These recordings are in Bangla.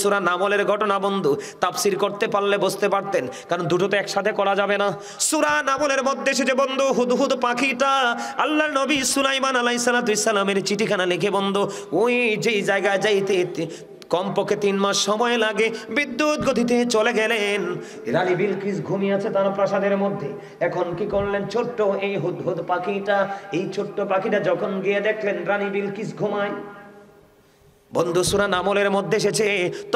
সূরা নামলের ঘটনা বন্ধু তাফসীর করতে পারলে বুঝতে পারতেন, কারণ দুটো তো একসাথে করা যাবে না। সূরা নামলের মধ্যে এসেছে বন্ধু হুদহুদ পাখিটা আল্লাহর নবী সুলাইমান আলাইহিস সালামের চিঠিখানা লিখে বন্ধু ওই যেই জায়গায় যাইতে কমপক্ষে 3 মাস সময় লাগে বিদ্যুৎ গতিতে চলে গেলেন। রানী বিলকিস ঘুমিয়ে আছে তার প্রাসাদের মধ্যে। এখন কি করলেন, ছোট্ট এই হুদহুদ পাখিটা, এই ছোট্ট পাখিটা যখন গিয়ে দেখলেন রানী বিলকিস ঘুমায়, বন্ধু সূরা নামলের মধ্যে এসেছে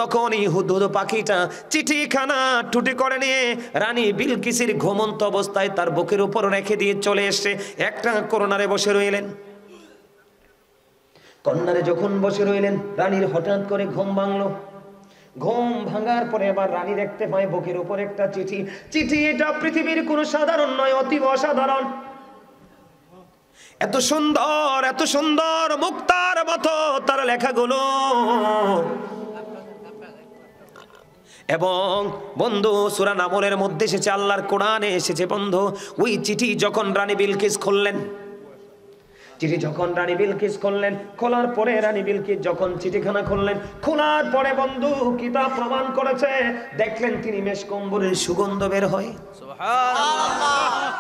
তখন এই হুদহুদ পাখিটা চিঠিখানা টুটি করে নিয়ে রানী বিলকিসের ঘুমন্ত অবস্থায় তার বুকের উপর রেখে দিয়ে চলে এসে একটা কোণারে বসে রইলেন। কন্যারে যখন বসে রইলেন রানীর হঠাৎ করে ঘুম ভাঙলো। ঘুম ভাঙার পরে এবার রানী দেখতে পায় বুকের উপর একটা চিঠি। চিঠি এটা পৃথিবীর কোনো সাধারণ নয়, অতি অসাধারণ। এত সুন্দর মুক্তার মতো তার লেখাগুলো। এবং বন্ধু সূরা নামলের মধ্যে এসেছে, আল্লাহর কোরআনে এসেছে বন্ধু, ওই চিঠি যখন রানী বিলকিস খুললেন, চিঠি যখন রানী বিলকিস খুললেন, খোলার পরে রানী বিলকিস যখন চিঠিখানা খুললেন, খোলার পরে বন্ধু কিতাব প্রমাণ করেছে, দেখলেন তিনি মেশকম্বরের সুগন্ধ বের হয়। সুবহানাল্লাহ।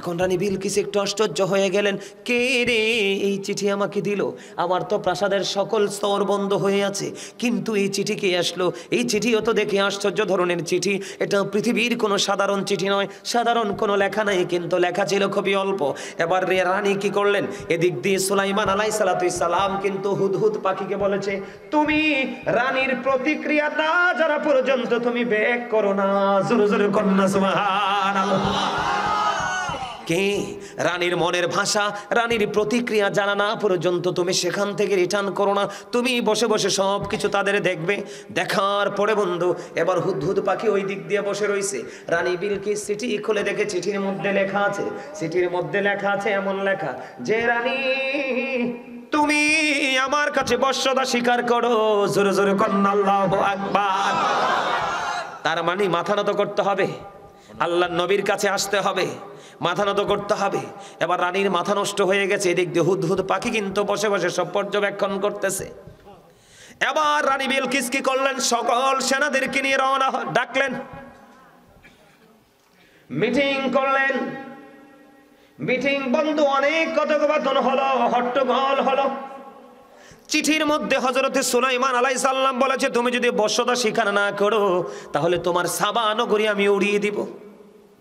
এখন রানী বিলকিস একটু আশ্চর্য হয়ে গেলেন, কে রে এই চিঠি আমাকে দিল? আমার তো প্রাসাদের সকল স্তর বন্ধ হয়ে আছে, কিন্তু এই চিঠি কে আসলো? এই চিঠিও তো দেখে আশ্চর্য ধরনের চিঠি, এটা পৃথিবীর কোনো সাধারণ চিঠি নয়, সাধারণ কোনো লেখা নাই, কিন্তু লেখা ছিল খুবই অল্প। এবার রানী কি করলেন, এদিক দিয়ে সুলাইমান আলাইহিস সালাম কিন্তু হুদহুদ পাখিকে বলেছে, তুমি রানীর প্রতিক্রিয়া না জানা পর্যন্ত তুমি বেক করো না। জোরে জোরে কন্যা সুবহানাল্লাহ। কে রানীর মনের ভাষা, রানীর প্রতিক্রিয়া জানা না পর্যন্ত তুমি সেখান থেকে রিটার্ন করো না, তুমি বসে বসে সব কিছু তাদের দেখবে। দেখার পরে বন্ধু এবার হুদহুদ পাখি ওই দিক দিয়ে বসে রয়েছে। রানী বিলকিস চিঠি খুলে দেখে চিঠির মধ্যে লেখা আছে, চিঠির মধ্যে লেখা আছে এমন লেখা যে রানী তুমি আমার কাছে বশ্যতা স্বীকার করো। জোরে জোরে কন্যা আল্লাহু আকবার। তার মানে মাথা নত করতে হবে, আল্লাহর নবীর কাছে আসতে হবে, মাথা নত করতে হবে। এবার রানীর মাথা নষ্ট হয়ে গেছে, এদিক দিয়ে হুদহুদ পাখি কিন্তু বসে বসে সব পর্যবেক্ষণ করতেছে। এবার রানী বিলকিস কি করলেন, সকল সেনাদেরকে নিয়ে রওনা ডাকলেন, মিটিং করলেন। মিটিং বন্ধু অনেক কথোপকথন হলো, হট্টগোল হলো। চিঠির মধ্যে হযরত সুলাইমান আলাইহিস সালাম বলেছে, তুমি যদি বশ্যতা স্বীকার না করো তাহলে তোমার সাবা নগরী আমি উড়িয়ে দিব।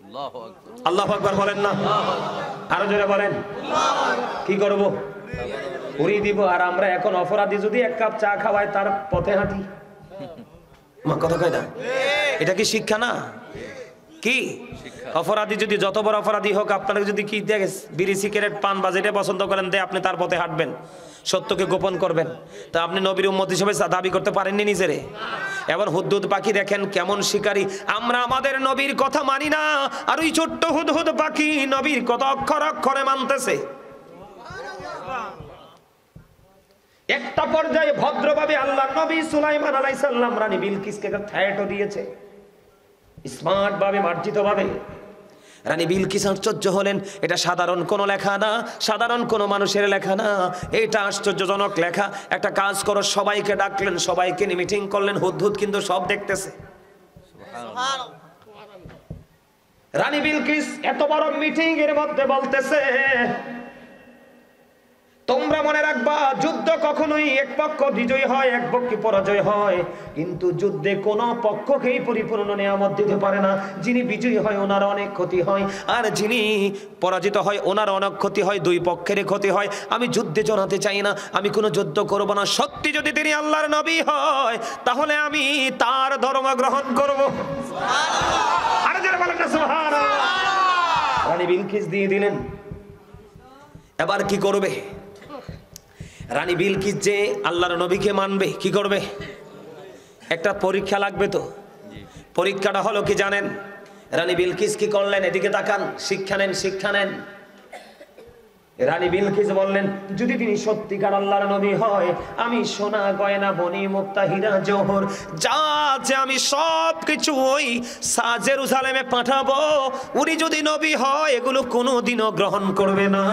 আল্লাহু আকবার, আল্লাহু আকবার বলেন না, আরো জোরে বলেন। কি করব? উড়িয়ে দিব। আর আমরা এখন অপরাধী যদি এক কাপ চা খাওয়াই তার পথে হাঁটি, মা কথা কয় না, এটা কি শিক্ষা না? কি অপরাধী যদি যত বড় অপরাধী হোক, আপনারা যদি কি দেখে বিড়ি সিগারেট পান বা যেটা পছন্দ করেন দে, আপনি তার পথে হাঁটবেন, সত্যকে গোপন করবেন। তা আপনি নবীর উম্মত হিসেবে দাবি করতে পারেননি নিজেরে। এবার হুদহুদ পাখি দেখেন কেমন শিকারী, আমরা আমাদের নবীর কথা মানি না, আর ওই ছোট্ট হুদহুদ পাখি নবীর কথা অক্ষর অক্ষরে মানতেছে। একটা পর্যায়ে ভদ্রভাবে আল্লাহর নবী সুলাইমান আলাইহিস সালাম রানী বিলকিসকে থ্রেটও দিয়েছে, স্মার্ট ভাবে, মার্জিত ভাবে। রানী বিলকিস আশ্চর্য হলেন, এটা সাধারণ কোনো লেখা না, সাধারণ কোনো মানুষের লেখা না, এটা আশ্চর্যজনক লেখা। একটা কাজ করো, সবাইকে ডাকলেন, সবাইকে নিয়ে মিটিং করলেন। হুদহুদ কিন্তু সব দেখতেছে। রানী বিলকিস এত বড় মিটিং এর মধ্যে বলতেছে, তোমরা মনে রাখবা যুদ্ধ কখনোই এক পক্ষ বিজয় হয়, এক পক্ষ পরাজয় হয়, কিন্তু যুদ্ধে কোনো পক্ষকেই পরিপূর্ণ নিয়ামত দিতে পারে না। যিনি বিজয়ী হয় ওনার অনেক ক্ষতি হয়, আর যিনি পরাজিত হয় ওনার অনেক ক্ষতি হয়, দুই পক্ষেরই ক্ষতি হয়। আমি যুদ্ধে জড়াতে চাই না, আমি কোনো যুদ্ধ করব না। সত্যি যদি তিনি আল্লাহর নবী হয় তাহলে আমি তার ধর্ম গ্রহণ করব। সুবহানাল্লাহ, আর যারা বলেন না সুবহানাল্লাহ। রানী বিলকিস দিয়ে দিলেন। এবার কি করবে রানী বিলকিস? যে আল্লাহর নবীকে মানবে, কি করবে? একটা পরীক্ষা লাগবে তো। পরীক্ষাটা হলো কি জানেন? রানী বিলকিস কি করলেন? এদিকে তাকান, শিক্ষা নেন, শিক্ষা নেন। রানী বিলকিস বললেন, যদি তিনি সত্যিকার আল্লাহর নবী হয়, আমি সোনা গয়না বনি মুক্তা হীরা জওহর যা আছে আমি সব কিছু ওই জেরুজালেমে পাঠাবো। উনি যদি নবী হয় এগুলো কোনোদিনও গ্রহণ করবে না।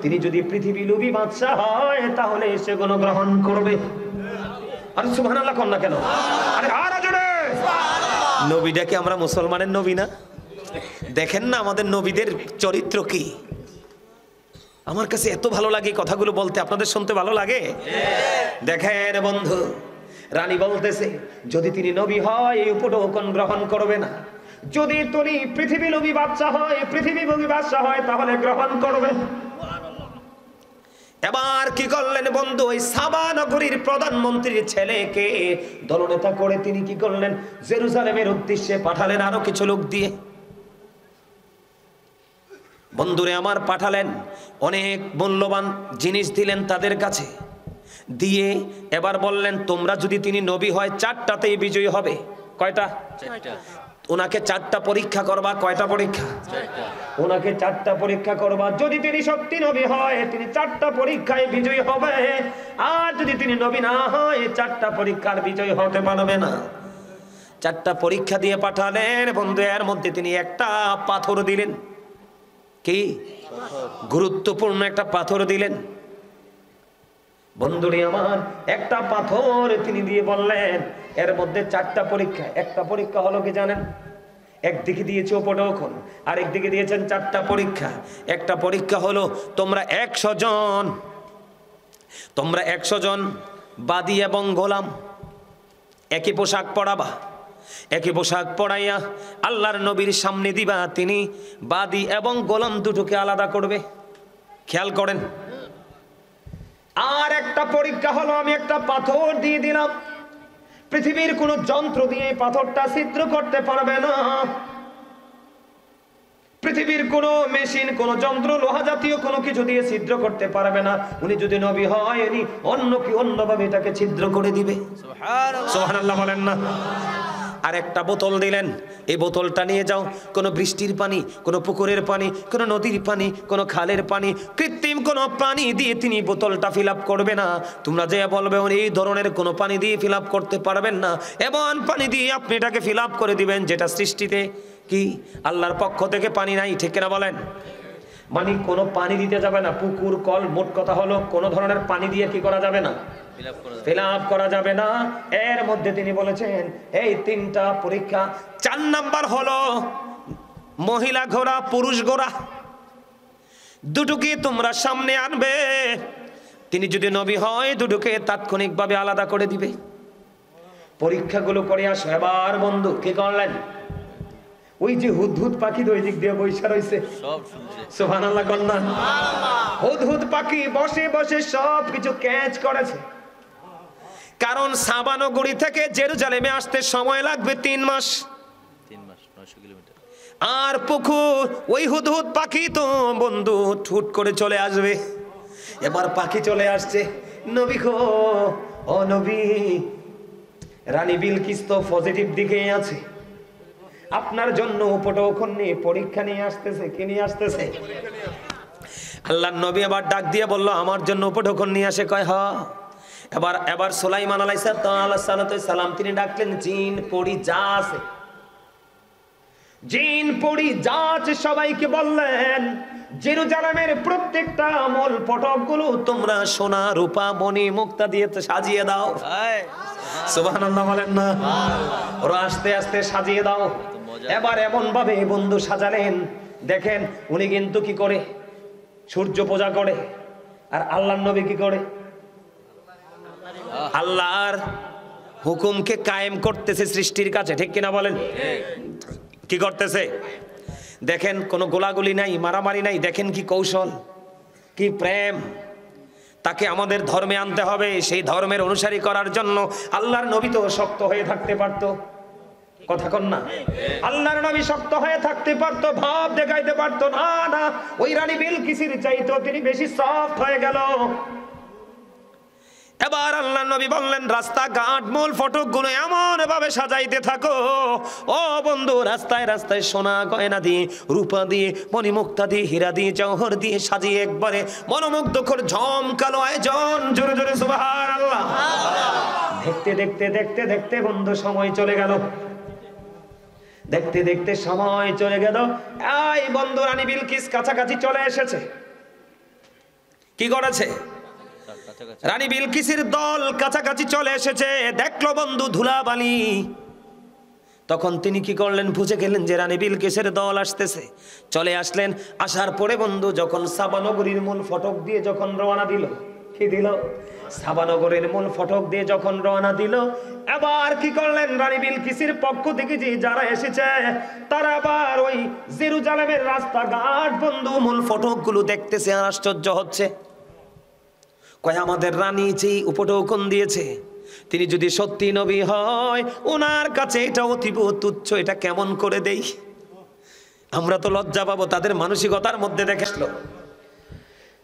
তিনি যদি পৃথিবী লোভী বাদশা হয় তাহলে সেগুলো গ্রহণ করবে। আরে সুবহানাল্লাহ কোন না কেন? আরে আরো জোরে। নবীটাকে আমরা মুসলমানের নবী না? দেখেন না আমাদের নবীদের চরিত্র কি। আমার কাছে এত ভালো লাগে কথাগুলো বলতে, আপনাদের শুনতে ভালো লাগে? দেখেন বন্ধু, রানী বলতেছে যদি তিনি নবী হয় এই উপঢৌকন গ্রহণ করবে না, যদি তিনি পৃথিবী নবী বাদশা হয়, পৃথিবী নবী বাদশা হয় তাহলে গ্রহণ করবে। এবার কি করলেন বন্ধু, ওই সাবা নগরীর প্রধানমন্ত্রীর ছেলেকে দলনেতা করে তিনি কি করলেন, জেরুজালেমের উদ্দেশ্যে পাঠালেন আরো কিছু লোক দিয়ে। বন্ধুরে আমার পাঠালেন, অনেক মূল্যবান জিনিস দিলেন তাদের কাছে, দিয়ে এবার বললেন তোমরা যদি তিনি নবী হয় 4টাতেই বিজয়ী হবে। কয়টা? 4টা। ওনাকে 4টা পরীক্ষা করবা। কয়টা পরীক্ষা? 4টা। ওনাকে 4টা পরীক্ষা করবা, যদি তিনি সত্যি নবী হয় তিনি 4টা পরীক্ষায় বিজয়ী হবে, আর যদি তিনি নবী না হয় 4টা পরীক্ষার বিজয়ী হতে পারবে না। 4টা পরীক্ষা দিয়ে পাঠালেন বন্ধু, এর মধ্যে তিনি একটা পাথর দিলেন। কি গুরুত্বপূর্ণ একটা পাথর দিলেন বন্ধুরে আমার, একটা পাথর তিনি দিয়ে বললেন এর মধ্যে 4টা পরীক্ষা। একটা পরীক্ষা হলো কি জানেন, একদিকে দিয়েছে উপঢৌকন, আর একদিকে দিয়েছেন 4টা পরীক্ষা। একটা পরীক্ষা হলো তোমরা 100 জন বাদী এবং গোলাম একই পোশাক পরাবা, একই পোশাক পরাইয়া আল্লাহর নবীর সামনে দিবা, তিনি বাদী এবং গোলাম দুটোকে আলাদা করবে। খেয়াল করেন। আর একটা পরীক্ষা হলো আমি একটা পাথর দিয়ে দিলাম, পৃথিবীর কোন যন্ত্র দিয়ে পাথরটা ছিদ্র করতে পারবে না, পৃথিবীর কোন মেশিন, কোন যন্ত্র, লোহা জাতীয় কোনো কিছু দিয়ে ছিদ্র করতে পারবে না। উনি যদি নবী হয় উনি অন্যভাবে এটাকে ছিদ্র করে দিবে। সুবহানাল্লাহ বলেন না? আর একটা বোতল দিলেন, এই বোতলটা নিয়ে যাও, কোনো বৃষ্টির পানি, কোনো পুকুরের পানি, কোনো নদীর পানি, কোনো খালের পানি, কৃত্রিম কোনো পানি দিয়ে তিনি বোতলটা ফিল আপ করবে না। তোমরা যে বলবে উনি এই ধরনের কোনো পানি দিয়ে ফিল আপ করতে পারবেন না, এমন পানি দিয়ে আপনি এটাকে ফিল আপ করে দিবেন যেটা সৃষ্টিতে কি আল্লাহর পক্ষ থেকে পানি নাই। ঠিক কিনা বলেন? মানে কোনো পানি দিতে যাবে না, পুকুর, কল, মোট কথা হলো কোনো ধরনের পানি দিয়ে কি করা যাবে না, ফিল আপ করা যাবে না। এর মধ্যে তিনি বলেছেন এই 3টা পরীক্ষা। 4 নাম্বার হলো মহিলা ঘোড়া, পুরুষ ঘোড়া দুটোকে তোমরা সামনে আনবে, তিনি যদি নবী হয় দুটোকে তাৎক্ষণিকভাবে আলাদা করে দিবে। পরীক্ষাগুলো করে আসো। এবার বন্ধু কি করলেন, ওই যে হুদহুদ পাখি ওই দিক দিয়ে বৈশা রয়েছে, সব শুনছে। সুবহানাল্লাহ কন্যা। হুদহুদ পাখি বসে বসে সব কিছু ক্যাচ করেছে, কারণ সাবা নগরী থেকে জেরুজালেমে আসতে সময় লাগবে 3 মাস, 900 কিলোমিটার। আর পুকুর, ওই হুদহুদ পাখি তো বন্ধু ঠুট করে চলে আসবে। এবার পাখি চলে আসছে, নবী গো, ও নবী, রানী বিলকিস তো পজিটিভ দিকে আছে, আপনার জন্য উপঢৌকন নিয়ে পরীক্ষা নিয়ে আসতেছে। কে নিয়ে আসতেছে? আল্লাহর নবী আবার ডাক দিয়ে বলল আমার জন্য উপঢৌকন নিয়ে আসে? কয় হ্যাঁ। এবার সুলাইমান আলাইহিস সালাম তিনি ডাকলেন জিন পড়ি যা আছে, জিন পড়ি যা আছে সবাইকে বললেন জেরুজালেমের প্রত্যেকটা আমল ফটকগুলো তোমরা সোনা, রূপা, মণি, মুক্তা দিয়ে সাজিয়ে দাও। সুবহানাল্লাহ বলেন না? ওরা আস্তে আস্তে সাজিয়ে দাও। এবার এমন ভাবে বন্ধু সাজালেন, দেখেন উনি কিন্তু কি করে, সূর্য পূজা করে, আর আল্লাহর নবী কি করে, আল্লাহর হুকুমকে কায়েম করতেছে সৃষ্টির কাছে। ঠিক কিনা বলেন? কি করতেছে দেখেন, কোনো গোলাগুলি নাই, মারামারি নাই, দেখেন কি কৌশল, কি প্রেম। তাকে আমাদের ধর্মে আনতে হবে, সেই ধর্মের অনুসারী করার জন্য আল্লাহর নবী তো শক্ত হয়ে থাকতে পারতো। কথা কন না? আল্লাহর নবী শক্ত হয়ে থাকতে পারতো, ভাব দেখাইতে পারতো না। না, ওই রানী বিলকিসের চাইতো তিনি বেশি সফট হয়ে গেল। এবার আল্লাহর নবী বললেন রাস্তাঘাট, মূল ফটকগুলো এমন ভাবে সাজাইতে থাকো, ও বন্ধু, রাস্তায় রাস্তায় সোনা গয়না দিয়ে, রূপা দিয়ে, মণিমুক্তা দিয়ে, হীরা দিয়ে, জওহর দিয়ে সাজিয়ে একবারে মনোমুগ্ধকর ঝমকালো আয়োজন। জোরে জোরে সুবহানাল্লাহ। দেখতে দেখতে দেখতে দেখতে বন্ধু সময় চলে গেল, দেখতে দেখতে সময় চলে গেল। এই বন্ধু রানী বিলকিস কাছাকাছি চলে এসেছে। কি করেছে? রানী বিলকিসের দল কাছাকাছি চলে এসেছে, দেখলো বন্ধু ধুলাবালি। তখন তিনি কি করলেন, বুঝে গেলেন যে রানী বিলকিসের দল আসতেছে। চলে আসলেন, আসার পরে বন্ধু যখন সাবা নগরীর মূল ফটক দিয়ে যখন রওনা দিল, কি দিল, সাবা নগরীর মূল ফটক দিয়ে যখন রওনা দিল, এবার কি করলেন, রানী বিলকিসের পক্ষ থেকে যে যারা এসেছে তারা আবার ওই জেরুজালেমের রাস্তাঘাট বন্ধু মূল ফটকগুলো দেখতেছে আর আশ্চর্য হচ্ছে। কয় আমাদের রানী যে উপঢৌকন দিয়েছে, তিনি যদি সত্যি নবী হয়, ওনার কাছে এটা অতীব তুচ্ছ, এটা কেমন করে দেই, আমরা তো লজ্জা পাবো। তাদের মানসিকতার মধ্যে দেখে আসলো।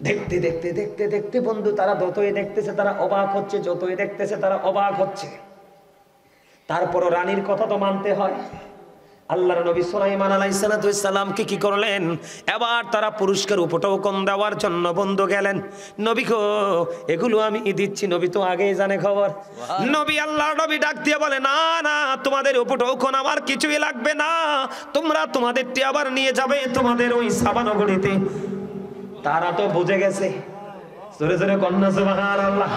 দেখতে দেখতে দেখতে দেখতে বন্ধু তারা যতই দেখতেছে তারা অবাক হচ্ছে, যতই দেখতেছে তারা অবাক হচ্ছে। তারপরও রানীর কথা তো মানতে হয়। আল্লাহর নবী সুলাইমান আলাইহিস সালামকে কি করলেন, এবার তারা পুরস্কার উপঢৌকন দেওয়ার জন্য বন্ধু গেলেন। নবী গো, এগুলো আমি দিচ্ছি। নবী তো আগেই জানে খবর। নবী, আল্লাহর নবী ডাক দিয়ে বলে, না না, তোমাদের উপঢৌকন আমার কিছুই লাগবে না, তোমরা তোমাদেরটি আবার নিয়ে যাবে তোমাদের ওই সাবা নগরীতে। তারা তো বুঝে গেছে। জোরে জোরে কন্যা সুবহানাল্লাহ।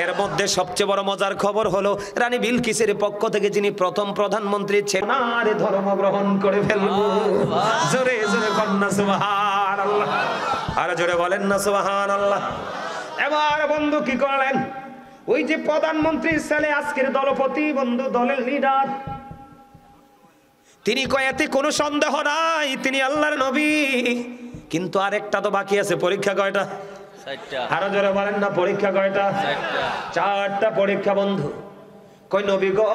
এর মধ্যে সবচেয়ে বড় মজার খবর হলো, রানী বিলকিসের পক্ষ থেকে যিনি প্রথম প্রধানমন্ত্রী ছিলেন, আর ধর্ম গ্রহণ করে ফেলবো। জোরে জোরে কন্যা সুবহানাল্লাহ। আর জোরে বলেন না সুবহানাল্লাহ। এবার বন্ধু কি করলেন, ওই যে প্রধানমন্ত্রীর ছেলে, আজকের দলপতি বন্ধু, দলের লিডার, তিনি কয়েতে কোনো সন্দেহ নাই তিনি আল্লাহর নবী। কিন্তু আরেকটা তো বাকি আছে। পরীক্ষা কয়টা? আরো জোরে বলেন না, পরীক্ষা কয়টা? চারটা পরীক্ষা বন্ধু। কই নবী গো,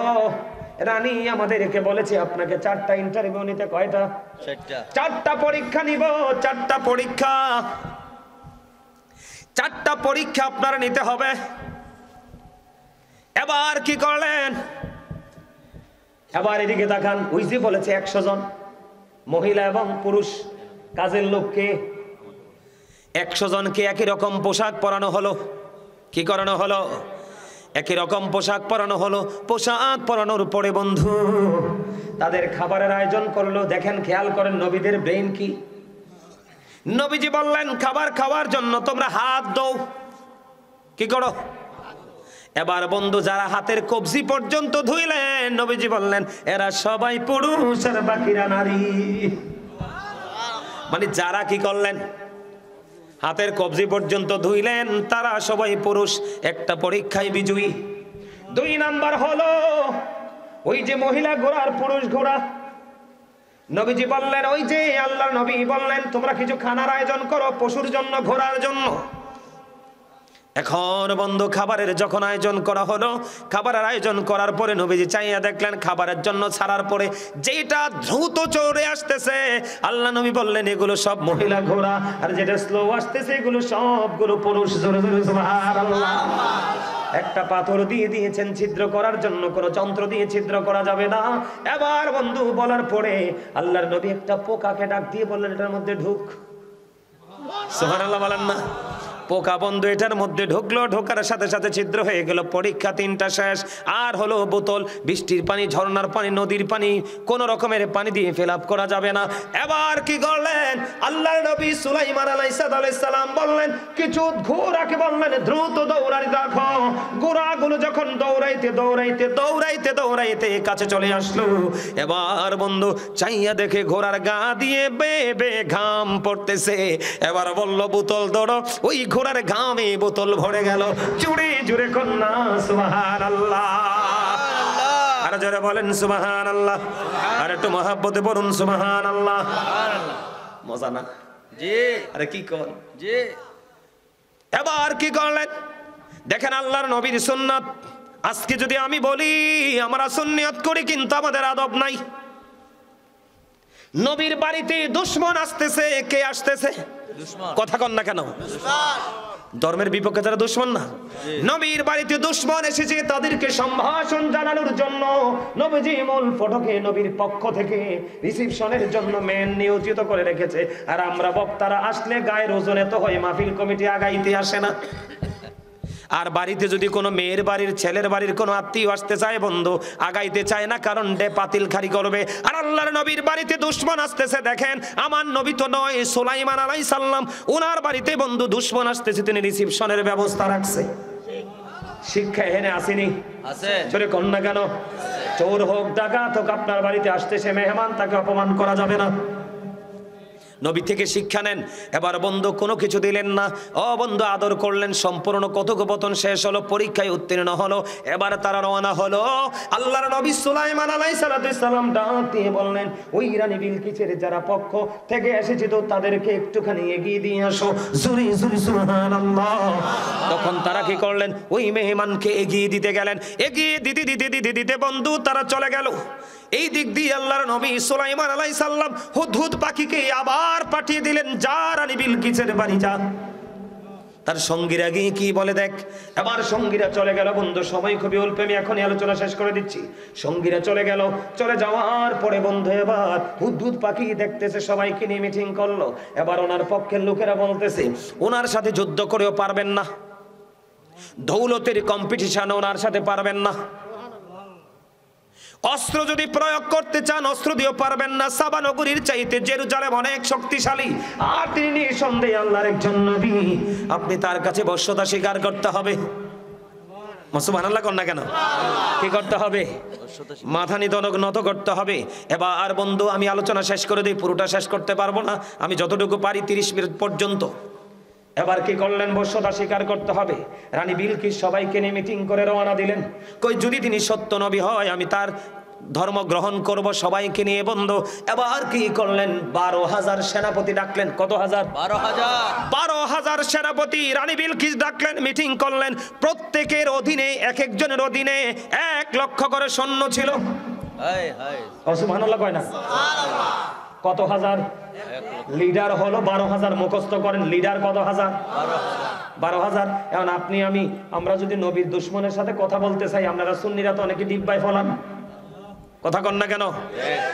রানী আমাদেরকে বলেছে আপনাকে চারটা ইন্টারভিউ নিতে। কয়টা? চারটা পরীক্ষা নিব। চারটা পরীক্ষা, চারটা পরীক্ষা আপনারা নিতে হবে। এবার কি করলেন, এবার এদিকে দেখান। ওই যে বলেছে 100 জন মহিলা এবং পুরুষ কাজের লোককে, 100 জনকে একই রকম পোশাক পরানো হলো। কি করানো হলো? একই রকম পোশাক পরানো হলো। পোশাক পরানোর পরে বন্ধু তাদের খাবারের আয়োজন করলো। দেখেন, খেয়াল করেন নবীদের ব্রেন কি। নবীজি বললেন, খাবার খাওয়ার জন্য তোমরা হাত দাও। কি করো? এবার বন্ধু যারা হাতের কবজি পর্যন্ত ধুইলেন, নবীজি বললেন এরা সবাই পুরুষ আর বাকিরা নারী। মানে যারা কি করলেন, হাতের কবজি পর্যন্ত ধুইলেন, তারা সবাই পুরুষ। একটা পরীক্ষায় বিজয়ী। 2 নাম্বার হলো ওই যে মহিলা ঘোড়ার পুরুষ ঘোড়া। নবীজি বললেন, ওই যে আল্লাহর নবী বললেন তোমরা কিছু খানার আয়োজন করো পশুর জন্য, ঘোড়ার জন্য। এখন বন্ধু খাবারের যখন আয়োজন করা হলো, খাবারের আয়োজন করার পরে নবীজি চাইয়া দেখলেন খাবারের জন্য ছাড়ার পরে যেটা দ্রুত চড়ে আসতেছে, আল্লাহ নবী বললেন এগুলো সব মহিলা ঘোড়া, আর যেটা স্লো আসতেছে এগুলো সবগুলো পুরুষ। জোরে জোরে সুবহানাল্লাহ। একটা পাথর দিয়ে দিয়েছেন ছিদ্র করার জন্য, কোনো যন্ত্র দিয়ে ছিদ্র করা যাবে না। এবার বন্ধু বলার পরে আল্লাহর নবী একটা পোকাকে ডাক দিয়ে বললেন এটার মধ্যে ঢুক। সুবহানাল্লাহ বলেন না। পোকা বন্ধু এটার মধ্যে ঢুকলো, ঢোকার সাথে সাথে ছিদ্র হয়ে গেল। পরীক্ষা 3টা শেষ। আর হলো বোতল, বৃষ্টির পানি, ঝর্ণার পানি, নদীর পানি, কোন রকমের পানি দিয়ে ফিল আপ করা যাবে না। এবার কি করলেন, আল্লাহর নবী সুলাইমান আলাইহিস সালাম বললেন কিছু ঘোড়াকে বললেন দ্রুত দৌড়াতে দেখো। ঘোড়াগুলো যখন দৌড়াইতে দৌড়াইতে দৌড়াইতে দৌড়াইতে কাছে চলে আসলো, এবার বন্ধু চাইয়া দেখে ঘোড়ার গা দিয়ে বে ঘাম পড়তেছে। এবার বলল বোতল ধরো। ওই ঘোড়ার ঘামে বোতল ভরে গেল। জুড়ে জুড়ে কন্যা সুবহানাল্লাহ। আর যারা বলেন সুবহানাল্লাহ, আর একটু মহাব্বতে বলুন সুবহানাল্লাহ। মজা না? জি। আরে কি কর? জি। এবার কি করলেন দেখেন, আল্লাহর নবীর সুন্নাত। আজকে যদি আমি বলি আমরা সুন্নিয়ত করি কিন্তু আমাদের আদব নাই। নবীর বাড়িতে দুশমন আসতেছে। কে আসতেছে? কথা কন না কেন? ধর্মের বিপক্ষে যারা দুশমন না, নবীর বাড়িতে দুশমন এসেছে, তাদেরকে সম্ভাষণ জানানোর জন্য নবীজি মূল ফটকে নবীর পক্ষ থেকে রিসিপশনের জন্য মেন নিয়োজিত করে রেখেছে। আর আমরা বক্তারা আসলে গায়ের ওজনে তো হয়, মাহফিল কমিটি আগাইতে আসে না। আর বাড়িতে যদি কোনো মেয়ের বাড়ির ছেলের বাড়ির কোনো আত্মীয় আসতে চায় বন্ধু, আগাইতে চায় না, কারণ পাতিল খারি করবে। আর আল্লাহর নবীর বাড়িতে দুশমন আসতেছে, দেখেন আমার নবী তো নয়, সুলাইমান আলাইহিস সালাম, ওনার বাড়িতে বন্ধু দুশমন আসতেছে, তিনি রিসিপশনের ব্যবস্থা রাখছে। শিক্ষা এখানে আসেনি? আছে। চোরে কন্যা কেন? চোর হোক ডাকাত হোক, আপনার বাড়িতে আসতেছে মেহমান, তাকে অপমান করা যাবে না। নবী থেকে শিক্ষা নেন। এবার বন্ধু কোনো কিছু দিলেন না, ও বন্ধু আদর করলেন, সম্পূর্ণ কথোপকথন শেষ হলো, পরীক্ষায় উত্তীর্ণ হলো। এবার তারা রওনা হলো। আল্লাহর নবী সুলাইমান আলাইহিস সালাম ডাক দিয়ে বললেন, ওই রানী বিলকিসের যারা পক্ষ থেকে এসেছে তো তাদেরকে একটুখানি এগিয়ে দিয়ে আসো। জোরে জোরে সুবহানাল্লাহ। তখন তারা কি করলেন? ওই মেহমানকে এগিয়ে দিতে গেলেন। এগিয়ে দিতে দিতে দিতে দিতে বন্ধু তারা চলে গেল। এই দিক দিয়ে আল্লাহর নবী সুলাইমান আলাইহিস সালাম হুদহুদ পাখিকে আবার পাঠিয়ে দিলেন, যা রানী বিলকিসের বাড়ি যা। তার সঙ্গীরা গিয়ে কি বলে দেখ। এবার সঙ্গীরা চলে গেল বন্ধু, সময় খুবই অল্প, আমি এখনই আলোচনা শেষ করে দিচ্ছি। সঙ্গীরা চলে গেল, চলে যাওয়ার পরে বন্ধু এবার হুদহুদ পাখি দেখতেছে, সবাইকে নিয়ে মিটিং করলো। এবার ওনার পক্ষের লোকেরা বলতেছে, ওনার সাথে যুদ্ধ করেও পারবেন না, দৌলতের কম্পিটিশনে ওনার সাথে পারবেন না, অস্ত্র যদি প্রয়োগ করতে চান অস্ত্র দিয়েও পারবেন না, সাবা নগরীর চাইতে জেরুজালেম অনেক শক্তিশালী, আর তিনি নিঃসন্দেহে আল্লাহর একজন নবী, আপনি তার কাছে বশ্যতা স্বীকার করতে হবে। সুবহানাল্লাহ কর না কেন? কি করতে হবে? মাথা নত করতে হবে। এবার বন্ধু আমি আলোচনা শেষ করে দিই, পুরোটা শেষ করতে পারবো না, আমি যতটুকু পারি 30 মিনিট পর্যন্ত। এবার কি করলেন? বশ্যতা স্বীকার করতে হবে। রানী বিলকিস সবাইকে নিয়ে মিটিং করে রওনা দিলেন। কই যদি তিনি সত্য নবী হয় আমি তার ধর্ম গ্রহণ করব, সবাইকে নিয়ে বন্ধু। এবার কি করলেন? 12,000 সেনাপতি ডাকলেন। কত হাজার? 12,000 সেনাপতি রানী বিলকিস ডাকলেন, মিটিং করলেন। প্রত্যেকের অধীনে, এক একজনের অধীনে 1 লক্ষ করে সৈন্য ছিল। সুবহানাল্লাহ কয় না? কত হাজার? লিডার হলো 12,000। মুখস্থ করেন, লিডার কত হাজার? 12,000। এখন আপনি আমরা যদি নবীর দুশমনের সাথে কথা বলতে চাই, আপনারা সুন্নিরা তো অনেকে ডিব্বায় ফলান, কথা কন না কেন?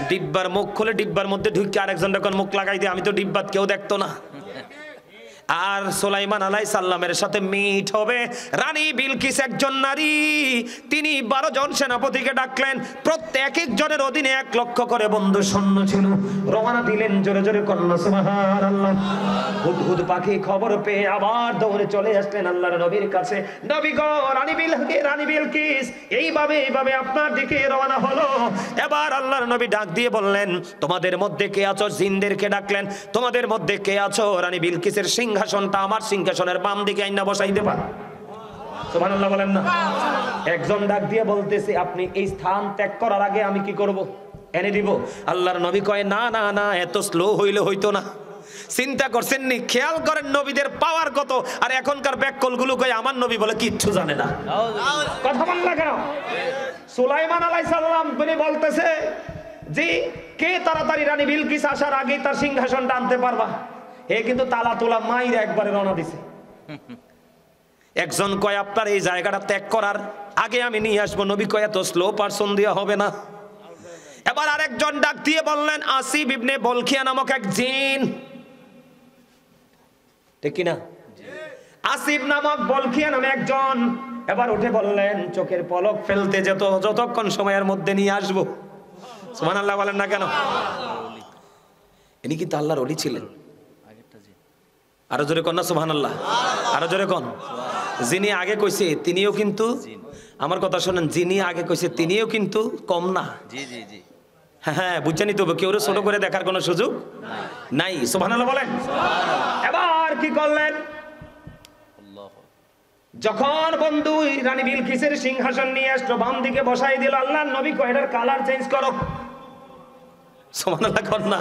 ডিব্বার মুখ খুলে ডিব্বার মধ্যে ঢুকে আরেকজন যখন মুখ লাগাই দিয়ে, আমি তো ডিব্বাত কেউ দেখতো না। আর সুলাইমান আলাইহিস সালামের সাথে মিট হবে। রানী বিলকিস একজন নারী, তিনি 12 জন সেনাপতিকে ডাকলেন, প্রত্যেক একজনের অধীনে 1 লক্ষ করে বন্ধু সৈন্য ছিল। রওনা দিলেন, জোরে জোরে কন্যা সুবহানাল্লাহ। হুদহুদ পাখি খবর পেয়ে আবার দৌড়ে চলে আসলেন আল্লাহর নবীর কাছে। নবী গো, রানী বিলকিস এইভাবে আপনার দিকে রওনা হলো। এবার আল্লাহর নবী ডাক দিয়ে বললেন, তোমাদের মধ্যে কে আছো? জিনদেরকে ডাকলেন, তোমাদের মধ্যে কে আছো রানী বিলকিসের সিংহাসনটা আমার সিংহাসনের বাম দিকে আইনা বসাই দেবা? সুবহানাল্লাহ বলেন না? একজন ডাক দিয়ে বলতেছে, আপনি এই স্থান ত্যাগ করার আগে আমি কি করব? এনে দিব। আল্লাহর নবী কয়, না না না, এত স্লো হইলে হইতো না। চিন্তা করছেন নি? খেয়াল করেন নবীদের পাওয়ার কত। আর এখনকার ব্যাককল গুলো কয় আমার নবী বলে কিচ্ছু জানে না। কথা বল না কেন? সুলাইমান আলাইহিস সালাম তিনি বলতেছে যে কে তাড়াতাড়ি রানী বিলকিস আসার আগে তার সিংহাসনটা আনতে পারবা? এ কিন্তু তালা তোলা মাইরা একবারে রওনা দিছে। একজন কয় আপনার এই জায়গাটা ত্যাগ করার আগে আমি নিয়ে আসবো। নবী কয় এত স্লো পারসন দেওয়া হবে না। এবার আরেকজন ডাক দিয়ে বললেন, আসিফ ইবনে বলখিয়া নামক এক জিন, ঠিক কিনা? আসিফ নামক বলখিয়া নামে একজন। এবার উঠে বললেন, চোখের পলক ফেলতে যতক্ষণ সময়ের মধ্যে নিয়ে আসবো। সুবহানাল্লাহ বলেন না কেন? ইনি কিন্তু আল্লাহর ওলি ছিলেন। আরো জোরে কন না সুবহানাল্লাহ, আরো জোরে কন। যিনি আগে কইছে তিনিও কিন্তু, আমার কথা শোনেন, যিনি আগে কইছে তিনিও কিন্তু কম না। জি জি জি, হ্যাঁ বুঝছেনই তো, কেউ ছোট করে দেখার কোনো সুযোগ নাই। সুবহানাল্লাহ বলেন। এবার কি করলেন? যখন বন্ধু রানী বিলকিসের সিংহাসন নিয়ে আসলো, বাম দিকে বসাই দিল, আল্লাহর নবী কয় এটার কালার চেঞ্জ করো। সুবহানাল্লাহ কর না।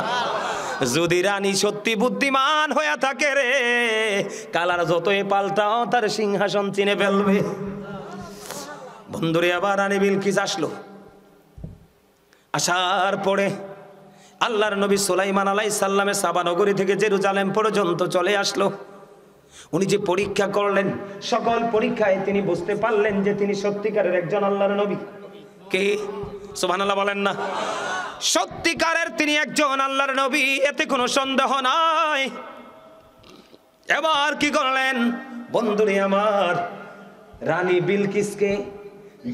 যদি রানী সত্যি বুদ্ধিমান হয়ে থাকে রে, কালার যতই পাল্টাও তার সিংহাসন চিনে ফেলবে। বন্ধুরে আবার রানী বিলকিস আসলো। আসার পরে আল্লাহর নবী সুলাইমান আলাইহিস সালামের সাবা নগরী থেকে জেরুজালেম পর্যন্ত চলে আসলো। উনি যে পরীক্ষা করলেন, সকল পরীক্ষায় তিনি বুঝতে পারলেন যে তিনি সত্যিকারের একজন আল্লাহর নবী। কে? সুবহানাল্লাহ বলেন না? সত্যিকারের তিনি একজন আল্লাহর নবী, এতে কোনো সন্দেহ নাই। এবার কি করলেন বন্ধুরে আমার? রানী বিলকিসকে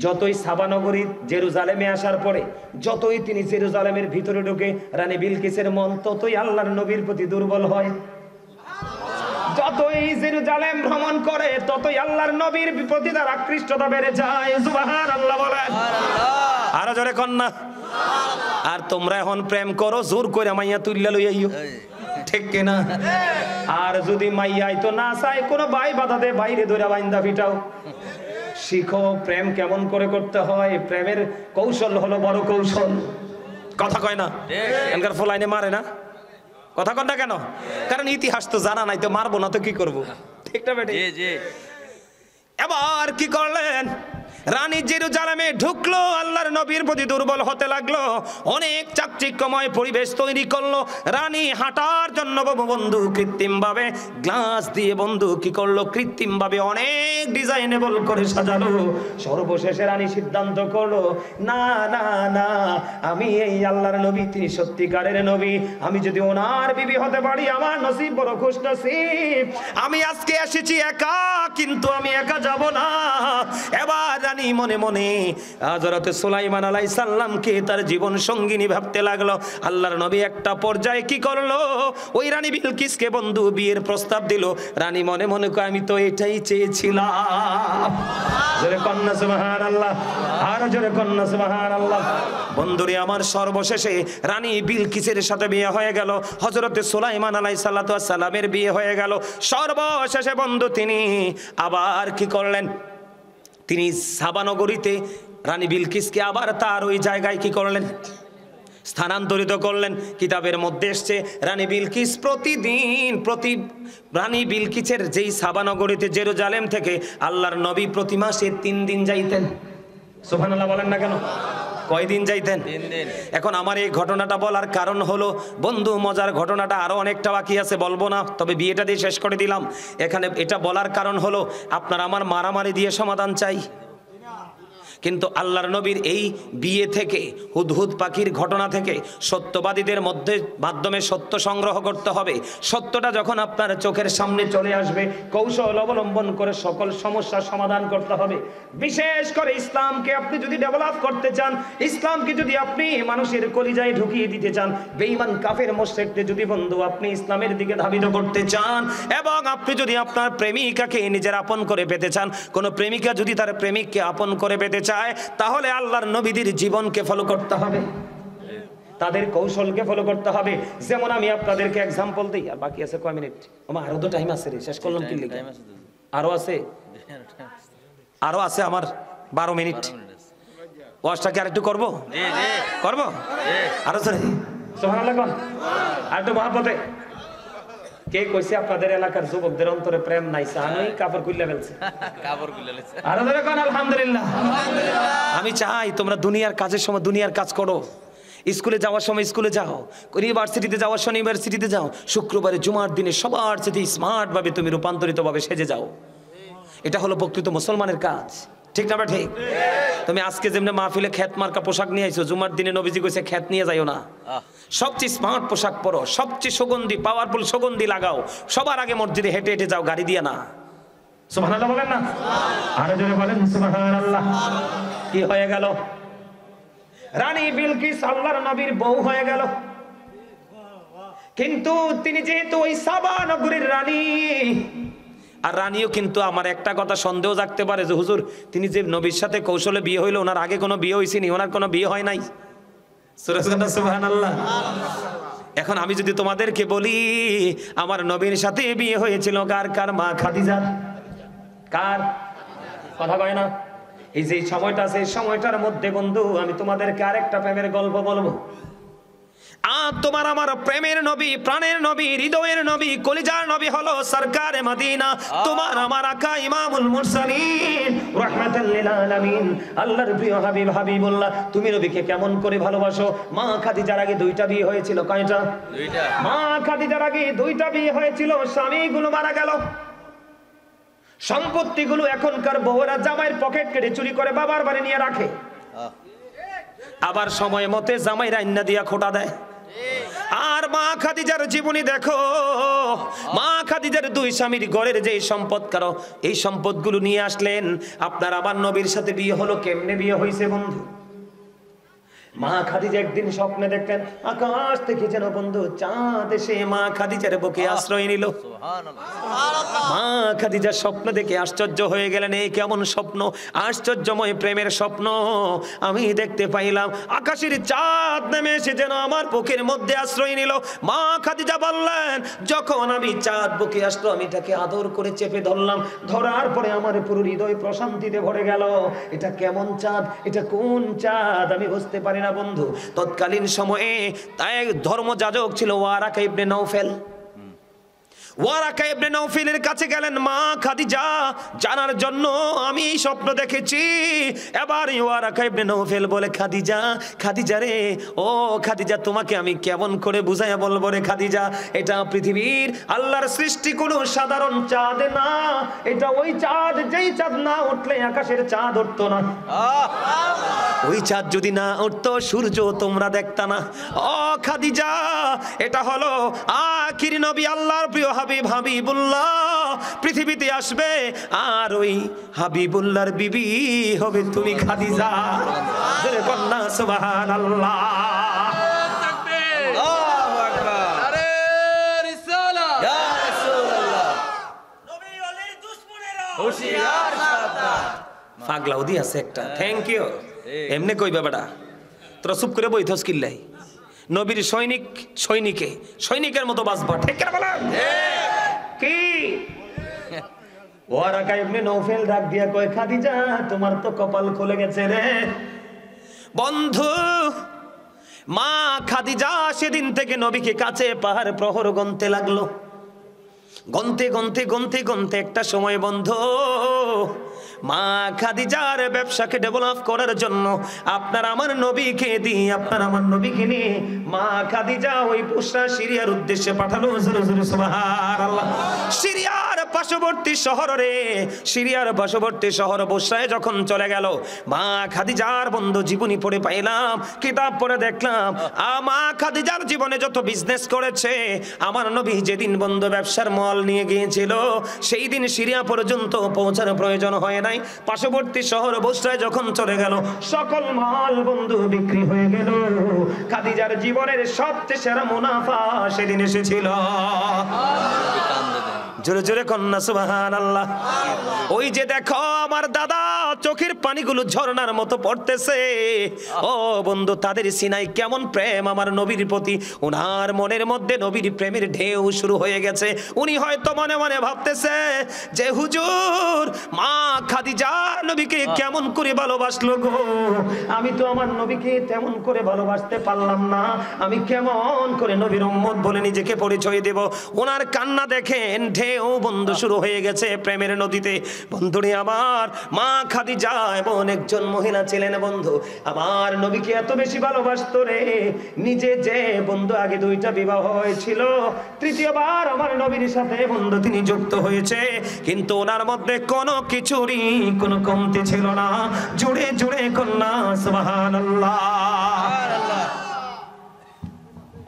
যতই সাবা নগরী জেরুজালেমে আসার পরে যতই তিনি জেরুজালেমের ভিতরে ঢুকে রানী বিলকিসের মন ততই আল্লাহর নবীর প্রতি দুর্বল হয়। যতই জেরুজালেম ভ্রমণ করে ততই আল্লাহর নবীর প্রতি তার আকৃষ্টতা বেড়ে যায়। সুবহানাল্লাহ বলেন, আরো জোরে কন্যা। আর তোমরা এখন প্রেম করো জোর করে মাইয়া তুল্লা লইয়াইও, ঠিক কিনা? আর যদি মাইয়া আইতো না চাই কোনো ভাই বাধা দে, বাইরে ধরে বাইন্দা ফিটাও। শিখো প্রেম কেমন করে করতে হয়। প্রেমের কৌশল হলো বড় কৌশল। কথা কয় না? এনকার ফলাইনে মারে না, কথা কন না কেন? কারণ ইতিহাস তো জানা নাই, তো মারবো না তো কি করবো, ঠিক না বেটি? এবার কি করলেন? রানী জেরুজালেমে ঢুকলো, আল্লাহর নবীর প্রতি দুর্বল হতে লাগলো, অনেক চাকচিক্যময় পরিবেশ তৈরি করলো। রানী হাঁটার জন্য বন্ধু কৃত্রিম ভাবে গ্লাস দিয়ে বন্ধু কি করলো, কৃত্রিম ভাবে অনেক ডিজাইনেবল করে সাজালো। সর্বশেষে রানী সিদ্ধান্ত করলো, না না না, আমি এই আল্লাহর নবী, তিনি সত্যিকারের নবী, আমি যদি ওনার বিবি হতে পারি আমার নসিব বড় খুশ নসিব। আমি আজকে এসেছি একা, কিন্তু আমি একা যাব না। এবার রানী মনে মনে হযরত সুলাইমান আলাইহিস সালামকে তার জীবন সঙ্গিনী ভাবতে লাগলো। আল্লাহর নবী একটা পর্যায়ে কি করলো, ওই রানী বিলকিসকে বন্ধু বিয়ের প্রস্তাব দিল। রানী মনে মনে কয়, আমি তো এটাই চেয়েছিলাম। জোরে কন্যা সুবহানাল্লাহ, আর জোরে কন্যা সুবহানাল্লাহ। বন্ধুরে আমার, সর্বশেষে রানী বিলকিসের সাথে বিয়ে হয়ে গেল, হযরত সুলাইমান আলাইহিস সালামের বিয়ে হয়ে গেল। সর্বশেষে বন্ধু তিনি আবার কি করলেন, তিনি সাবা নগরীতে রানী বিলকিসকে আবার তার ওই জায়গায় কি করলেন, স্থানান্তরিত করলেন। কিতাবের মধ্যে এসছে রানী বিলকিস প্রতিদিন রানী বিলকিসের যেই সাবা নগরীতে জেরুজালেম থেকে আল্লাহর নবী প্রতি মাসে 3 দিন যাইতেন। সুবহানাল্লাহ বলেন না কেন? কয়দিন যাইতেন? 3 দিন। এখন আমার এই ঘটনাটা বলার কারণ হলো বন্ধু, মজার ঘটনাটা আরো অনেকটা বাকি আছে, বলবো না, তবে বিয়েটা দিয়ে শেষ করে দিলাম। এখানে এটা বলার কারণ হলো আপনার আমার মারামারি দিয়ে সমাধান চাই, কিন্তু আল্লাহর নবীর এই বিয়ে থেকে, হুদহুদ পাখির ঘটনা থেকে সত্যবাদীদের মাধ্যমে সত্য সংগ্রহ করতে হবে। সত্যটা যখন আপনার চোখের সামনে চলে আসবে, কৌশল অবলম্বন করে সকল সমস্যার সমাধান করতে হবে। বিশেষ করে ইসলামকে আপনি যদি ডেভেলপ করতে চান, ইসলামকে যদি আপনি মানুষের কলিজায় ঢুকিয়ে দিতে চান, বেঈমান কাফের মুশরিকদের যদি বন্ধু আপনি ইসলামের দিকে ধাবিত করতে চান, এবং আপনি যদি আপনার প্রেমিকাকে নিজের আপন করে পেতে চান, কোন প্রেমিকা যদি তার প্রেমিককে আপন করে পেতে চান, তাহলে আল্লাহর নবীদের জীবনকে ফলো করতে হবে, তাদের কৌশলকে ফলো করতে হবে। যেমন আমি আপনাদেরকে এক্সাম্পল দিই, আর বাকি আছে কয় মিনিট? আমার আরো তো টাইম আছে রে, শেষ করলাম কি লিখে? আরো আছে আমার 12 মিনিট। ওয়াজটাকে আর একটু করবো? করবো আরো সরে সুবহানাল্লাহ কোন আর একটু মহব্বতে। কে কইছে আপনাদের এলাকার যুবকদের অন্তরে প্রেম নাই? আমি কাপড় খুলে ফেলছে, আরো ধরে কোন আলহামদুলিল্লাহ। আমি চাই তোমরা দুনিয়ার কাজের সময় দুনিয়ার কাজ করো, স্কুলে যাওয়ার সময় স্কুলে যাও, ইউনিভার্সিটিতে যাওয়ার সময় ইউনিভার্সিটিতে যাও, শুক্রবারে জুমার দিনে সবার সাথে স্মার্ট ভাবে তুমি রূপান্তরিত ভাবে সেজে যাও। এটা হলো প্রকৃত মুসলমানের কাজ, ঠিক না? ঠিক। তুমি আজকে যেমনি মাহফিলে খ্যাত মার্কা পোশাক নিয়ে আইছো, জুমার দিনে নবীজি কইছে খ্যাত নিয়ে যাইও না, সবচেয়ে স্মার্ট পোশাক পরো, সবচেয়ে সুগন্ধি পাওয়ারফুল সুগন্ধি লাগাও, সবার আগে মসজিদে হেঁটে হেঁটে যাও, গাড়ি দিয়ে না। সুবহানাল্লাহ বলেন না? আরো জোরে বলেন সুবহানাল্লাহ। কি হয়ে গেল? রানী বিলকিস আল্লাহর নবীর বউ হয়ে গেল, কিন্তু তিনি যেহেতু ওই সাবা নগরীর রানী, আর রানীও কিন্তু আমার একটা কথা সন্দেহ জাগতে পারে যে হুজুর তিনি যে নবীর সাথে কৌশলে বিয়ে হইলো, ওনার আগে কোনো বিয়ে হয়েছে নি? ওনার কোনো বিয়ে হয় নাই। সুবহানাল্লাহ। এখন আমি যদি তোমাদেরকে বলি আমার নবীর সাথে বিয়ে হয়েছিল কার কার? মা খাদিজার। কার? কথা কয় না? এই যে সময়টা আছে, এই সময়টার মধ্যে বন্ধু আমি তোমাদেরকে আরেকটা প্রেমের গল্প বলবো। আর তোমার আমার প্রেমের নবী, প্রাণের নবী, হৃদয়ের নবী, কলিজার নবী হলো সরকারে মদিনা, তোমার আমার আকা ইমামুল মুরসালিন রাহমাতাল লিল আলামিন, আল্লাহর প্রিয় হাবিব হাবিবুল্লাহ। তুমি নবীকে কেমন করে ভালোবাসো? মা খাদিজার আগে 2টা বিয়ে হয়েছিল। কয়টা? 2টা। মা খাদিজার আগে 2টা বিয়ে হয়েছিল, স্বামীগুলো মারা গেল। সম্পত্তিগুলো এখনকার বউরা জামাইয়ের পকেট কেটে চুরি করে বাবার বাড়ি নিয়ে রাখে, আবার সময় মতে জামাই রান্না দিয়া খোটা দেয়। আর মা খাদিজার জীবনী দেখো। মা খাদিজার দুই স্বামীর ঘরের যে সম্পদ কারো, এই সম্পদগুলো নিয়ে আসলেন। আপনার আমার নবীর সাথে বিয়ে হলো, কেমনে বিয়ে হয়েছে বন্ধু? মা খাদিজা একদিন স্বপ্নে দেখলেন আকাশ থেকে যেন বন্ধু চাঁদ এসে মা খাদিজার বুকে আশ্রয় নিল। মা খাদিজা স্বপ্ন দেখে আশ্চর্য হয়ে গেলেন, এই কেমন স্বপ্ন, আশ্চর্যময় প্রেমের স্বপ্ন আমি দেখতে পাইলাম। আকাশের চাঁদ নেমে এসে যেন আমার বুকের মধ্যে আশ্রয় নিল। মা খাদিজা বললেন, যখন আমি চাঁদ বুকে আসলো আমি এটাকে আদর করে চেপে ধরলাম। ধরার পরে আমার পুরো হৃদয় প্রশান্তিতে ভরে গেল। এটা কেমন চাঁদ, এটা কোন চাঁদ আমি বুঝতে পারি না বন্ধু। তৎকালীন সময়ে তাই ধর্মযাজক ছিল Waraqah ibn Nawfal. Waraqah ibn নওফেলের কাছে গেলেন মা খাদিজা জানার জন্য, আমি এই স্বপ্ন দেখেছি। এবার ওয়ারাকা ইবনে নওফেল বলে, খাদিজা, খাদিজা রে, ও খাদিজা, তোমাকে আমি কেমন করে বুঝাইয়া বলবো রে খাদিজা, এটা পৃথিবীর আল্লাহর সৃষ্টি কোনো সাধারণ চাঁদ না। এটা ওই চাঁদ যেই চাঁদ না উঠলে আকাশের চাঁদ উঠতো না। ওই চাঁদ যদি না উঠতো সূর্য তোমরা দেখতা না। ও খাদিজা, এটা হলো আখির নবী আল্লাহর প্রিয় হাবিব হাবিবুল্লাহ পৃথিবীতে আসবে, আর ওই হাবিবুল্লাহর বিবি হবে তুমি খাদিজা। জোরে কন্যা সুবহানাল্লাহ। আল্লাহু আকবার। আরে রিসালাত ইয়া রাসূলুল্লাহ। নবী ওলির দুশমনেরা হুশিয়ার সাবধান। পাগলা ওদি আছে একটা, থ্যাংক ইউ। এমনি কই বাবাটা তোরা চুপ করে বইথস কিল্লাই, নবীর সৈনিক সৈনিকে সৈনিকের মতো বাঁচবা, ঠিক করে বলেন কি? ওয়ারাকা ইবনে নওফেল ডাক দিয়া কয়, খাদিজা তোমার তো কপাল খুলে গেছে রে বন্ধু। মা খাদিজা সেদিন থেকে নবীকে কাছে পাহাড় প্রহর গনতে লাগলো। গনতে গনতে গনতে গনতে একটা সময় বন্ধু মা খাদিজার ব্যবসাকে ডেভেলপ করার জন্য আপনার আমার নবীকে দিয়ে, আপনার আমার নবীকে নিয়ে মা খাদিজা ওই বুশরা সিরিয়ার উদ্দেশ্যে পাঠালো। সুবহানাল্লাহ। সিরিয়ার পার্শ্ববর্তী শহরে, সিরিয়ার পার্শ্ববর্তী শহর বুশরায় যখন চলে গেল, মা খাদিজার বন্ধু জীবনী পড়ে পাইলাম, কিতাব পড়ে দেখলাম, মা খাদিজার জীবনে যত বিজনেস করেছে আমার নবী যেদিন বন্ধু ব্যবসার মাল নিয়ে গিয়েছিল সেই দিন সিরিয়া পর্যন্ত পৌঁছানোর প্রয়োজন হয় নাই। পার্শ্ববর্তী শহর বুশরায় যখন চলে গেল সকল মাল বন্ধু বিক্রি হয়ে গেল। খাদিজার জীবনের সবচেয়ে সেরা মুনাফা সেদিন এসেছিল। জোরে জোরে কন্যা সুবহানাল্লাহ। ওই যে দেখো আমার দাদা চোখের পানিগুলো ঝর্ণার মতো পড়তেছে। ও বন্ধু, তাদের সিনাই কেমন প্রেম আমার নবীর প্রতি। ওনার মনের মধ্যে নবীর প্রেমের ঢেউ শুরু হয়ে গেছে। উনি হয়তো মনে মনে ভাবতেছে যে হুজুর মা খাদিজা নবীকে কেমন করে ভালোবাসলো গো, আমি তো আমার নবীকে তেমন করে ভালোবাসতে পারলাম না, আমি কেমন করে নবীর উম্মত বলে নিজেকে পরিচয় দেব। ওনার কান্না দেখেন ঢেউ বন্ধু শুরু হয়ে গেছে প্রেমের নদীতে। বন্ধুরে আমার মা খাদিজা এমন একজন মহিলা ছিলেন বন্ধু, আমার নবীকে এত বেশি ভালোবাসতো রে, নিজে যে বন্ধু আগে 2টা বিবাহ হয়েছিল, তৃতীয়বার আমার নবীর সাথে বন্ধু তিনি যুক্ত হয়েছে, কিন্তু ওনার মধ্যে কোনো কিছুরই কোনো কমতি ছিল না। জুড়ে জুড়ে কন্যা সুবহানাল্লাহ।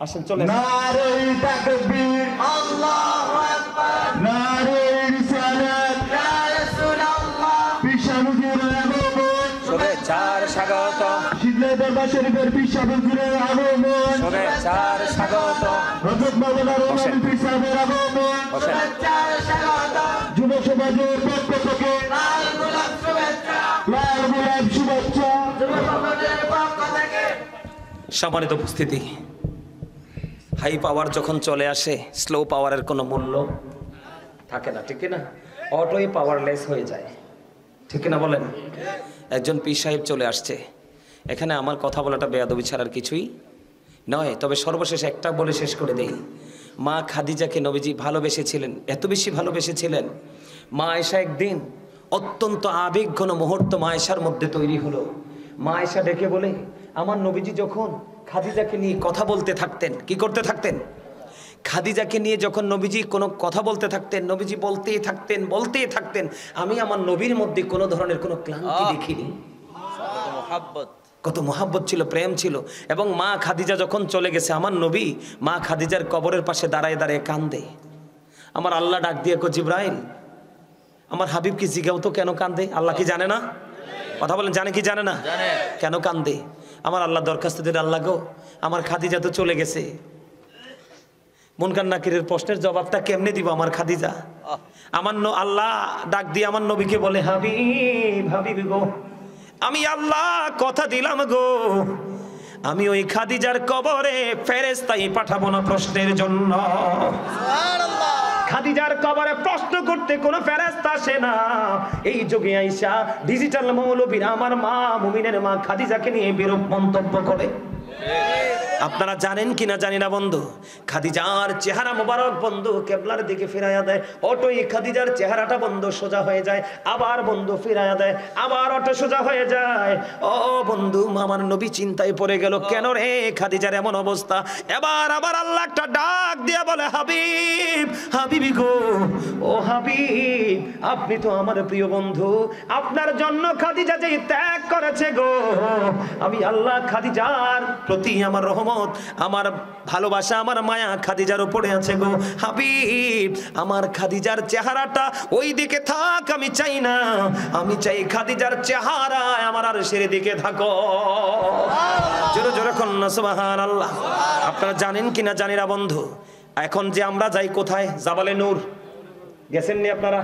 আসেন চলে নারে তাকবীর, আল্লাহু আকবার, নারে রিসালাত, ইয়া রাসূলুল্লাহ। বিশ্বহুজুরের আগমন, শুভেচ্ছার স্বাগত, শীতলা দরবার শরীফের বিশ্বহুজুরের আগমন, শুভেচ্ছার স্বাগত, হযরত মাওলানা রুহুল পীর সাহেবের আগমন, শুভেচ্ছার স্বাগত। যুব সমাজের পক্ষ থেকে লাল গোলাপ শুভেচ্ছা, লাল গোলাপ শুভেচ্ছা যুব সমাজের পক্ষ থেকে। সম্মানিত উপস্থিতি, হাই পাওয়ার যখন চলে আসে স্লো পাওয়ারের কোনো মূল্য থাকে না, ঠিক না? অটোই পাওয়ারলেস হয়ে যায়, ঠিক না বলেন? একজন পীর সাহেব চলে আসছে এখানে, আমার কথা বলাটা বেয়াদবি ছাড়ার কিছুই নয়, তবে সর্বশেষ একটা বলে শেষ করে দেই। মা খাদিজাকে নবীজি ভালোবেসেছিলেন, এত বেশি ভালোবেসেছিলেন, মা আয়েশা একদিন অত্যন্ত আবেগঘন মুহূর্ত মা আয়েশার মধ্যে তৈরি হলো। মা আয়েশা ডেকে বলে, আমার নবীজি যখন খাদিজাকে নিয়ে কথা বলতে থাকতেন, কি করতে থাকতেন? খাদিজাকে নিয়ে যখন নবীজি কোনো কথা বলতে থাকতেন, নবীজি বলতেই থাকতেন বলতেই থাকতেন, আমি আমার নবীর মধ্যে কোনো ধরনের কোনো ক্লান্তি দেখিনি। কত মোহাব্বত ছিল, প্রেম ছিল। এবং মা খাদিজা যখন চলে গেছে, আমার নবী মা খাদিজার কবরের পাশে দাঁড়ায় দাঁড়িয়ে কান্দে। আমার আল্লাহ ডাক দিয়ে কো জিব্রাইল, আমার হাবিব কি জিগাও তো কেন কান্দে? আল্লাহ কি জানে না? কথা বলেন, জানে কি জানে না? কেন কান্দে? আমার আল্লাহ দরখাস্ত দিলে, আল্লাহ গো আমার খাদিজা তো চলে গেছে, মুনকার নাকিরের প্রশ্নের জবাবটা কেমনে দিব আমার খাদিজা? আমার আল্লাহ ডাক দিয়ে আমার নবীকে বলে, হাবিব হাবিব গো, আমি আল্লাহ কথা দিলাম গো, আমি ওই খাদিজার কবরে ফেরেশতাই পাঠাবো না প্রশ্নের জন্য। খাদিজার কবরে প্রশ্ন করতে কোনো ফেরেশতা আসে না। এই যুগে আইসা ডিজিটাল মৌলবীরা আমার মা মুমিনের মা খাদিজাকে নিয়ে বিরূপ মন্তব্য করে। আপনারা জানেন কিনা জানি না বন্ধু, খাদিজার চেহারা মোবারক বন্ধু কেবলার দিকে ফিরাইয়া দেয়, অটোই খাদিজার চেহারাটা বন্ধু সোজা হয়ে যায়, আবার বন্ধু ফিরাইয়া দেয়, আবার অটো সোজা হয়ে যায়। ও বন্ধু, আমার নবী চিন্তায় পড়ে গেল, কেন রে খাদিজার এমন অবস্থা? এবার আবার আল্লাহ একটা ডাক দিয়া বলে, হাবিব হাবিবি গো, ও হাবিব, আপনি তো আমার প্রিয় বন্ধু, আপনার জন্য খাদিজা যেই ত্যাগ করেছে গো, আমি আল্লাহ খাদিজার প্রতি আমার রহমত, আমার ভালোবাসা, আমার মায়া খাদিজার উপরে আছে গো। হাবিব, আমার খাদিজার চেহারাটা ওই দিকে থাক, আমি চাই না, আমি চাই খাদিজার চেহারায় আমার আরশের দিকে থাকো। জোরে জোরে কন্যা সুবহানাল্লাহ। আপনারা জানেন কিনা জানি না বন্ধু, এখন যে আমরা যাই কোথায়? জাবালে নূর গেছেন নি আপনারা?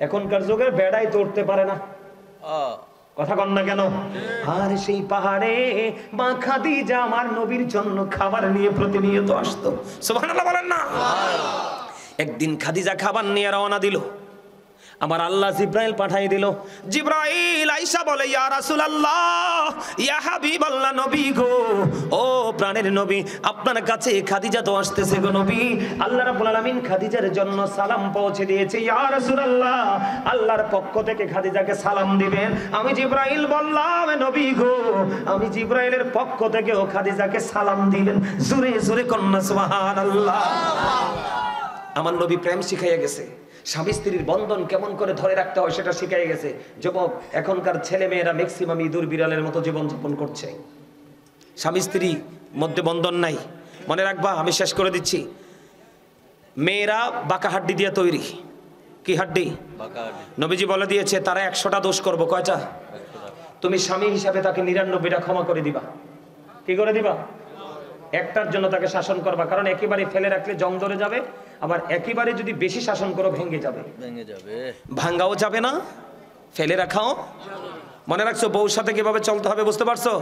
এখনকার যুগের বেড়াই তো উঠতে পারে না, কথা কন না কেন? আর সেই পাহাড়ে মা খাদিজা আমার নবীর জন্য খাবার নিয়ে প্রতিনিয়ত আসতো। সুবহানাল্লাহ বলেন না? একদিন খাদিজা খাবার নিয়ে রওনা দিল, আমার আল্লাহ জিব্রাইল পাঠাই দিল। জিব্রাইল আয়েশা বলে, ইয়া রাসূলুল্লাহ, ইয়া হাবিবাল্লাহ, নবী গো, ও প্রাণের নবী, আপনার কাছে খাদিজা তো আসতেছে গো নবী। আল্লাহ রাব্বুল আলামিন খাদিজার জন্য সালাম পৌঁছে দিয়েছে। ইয়া রাসূলুল্লাহ, আল্লাহর পক্ষ থেকে খাদিজাকে সালাম দিবেন। আমি জিব্রাইল বললাম, নবী গো, আমি জিব্রাইলের পক্ষ থেকেও খাদিজাকে সালাম দিবেন। জোরে জোরে কন্যা সুবহানাল্লাহ। আমার নবী প্রেম শিখাইয়া গেছে, স্বামী স্ত্রীর বন্ধন কেমন করে ধরে রাখতে হয় সেটা শিখাই গেছে। যুবক, এখনকার ছেলে মেয়েরা ম্যাক্সিমাম ইঁদুর বিড়ালের মতো জীবনযাপন করছে, স্বামী স্ত্রী মধ্যে বন্ধন নাই। মনে রাখবা, আমি শেষ করে দিচ্ছি, মেয়েরা বাঁকা হাড্ডি দিয়ে তৈরি। কি হাড্ডি? নবীজি বলে দিয়েছে, তারা 100টা দোষ করবো। কয়টা? তুমি স্বামী হিসাবে তাকে 99টা ক্ষমা করে দিবা। কি করে দিবা? একটার জন্য তাকে শাসন করবা, কারণ একেবারে ফেলে রাখলে জং ধরে যাবে, আবার একেবারে যদি বেশি শাসন করো ভেঙে যাবে। ভাঙ্গাও যাবে না, ফেলে রাখাও। মনে রাখছো বউর সাথে কিভাবে চলতে হবে, বুঝতে পারছো?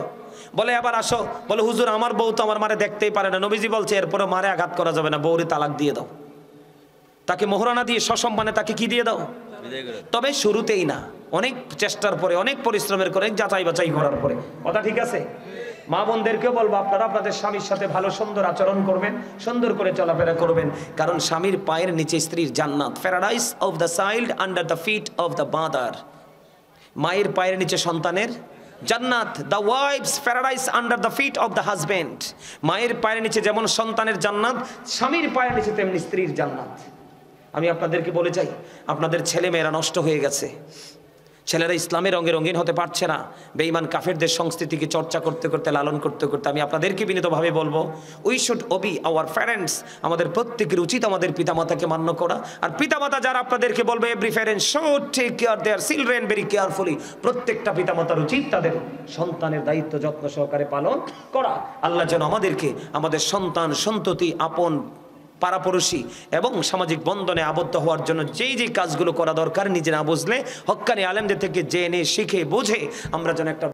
বলে আবার আসো, বলে হুজুর আমার বউ তো আমার মারে দেখতেই পারে না। নবীজি বলছে, এরপরে মারে আঘাত করা যাবে না, বউরে তালাক দিয়ে দাও, তাকে মোহরানা দিয়ে সসম্মানে তাকে কি দিয়ে দাও। তবে শুরুতেই না, অনেক চেষ্টার পরে, অনেক পরিশ্রমের করে, যাচাই বাছাই করার পরে। কথা ঠিক আছে? মা বোনদেরকেও বলবো, আপনারা আপনাদের স্বামীর সাথে ভালো সুন্দর আচরণ করবেন, সুন্দর করে চলাফেরা করবেন, কারণ স্বামীর পায়ের নিচে স্ত্রীর জান্নাত। Paradise of the child under the feet of the mother. মায়ের পায়ের নিচে সন্তানের জান্নাত। The wife's paradise under the feet of the husband. মায়ের পায়ের নিচে যেমন সন্তানের জান্নাত, স্বামীর পায়ের নিচে তেমনি স্ত্রীর জান্নাত। আমি আপনাদেরকে বলে যাই, আপনাদের ছেলে মেয়েরা নষ্ট হয়ে গেছে, ছেলেরা ইসলামের রঙে রঙিন হতে পারছে না, বেঈমান কাফেরদের সংস্কৃতিকে চর্চা করতে করতে, লালন করতে করতে। আমি আপনাদেরকে বিনীতভাবে বলবো, we should Obi our parents. আমাদের প্রত্যেকের উচিত আমাদের পিতামাতাকে মান্য করা। আর পিতামাতা যারা, আপনাদেরকে বলবো, every parent should take care their children very carefully. প্রত্যেকটা পিতামাতার উচিত তাদের সন্তানের দায়িত্ব যত্ন সহকারে পালন করা। আল্লাহ যেন আমাদেরকে আমাদের সন্তান, সন্ততি, আপন পাড়াপড়শি এবং সামাজিক বন্ধনে আবদ্ধ হওয়ার জন্য যেই যেই কাজগুলো করা দরকার, নিজে না বুঝলে হক্কানি আলেমদের থেকে জেনে শিখে বুঝে আমরা যেন একটা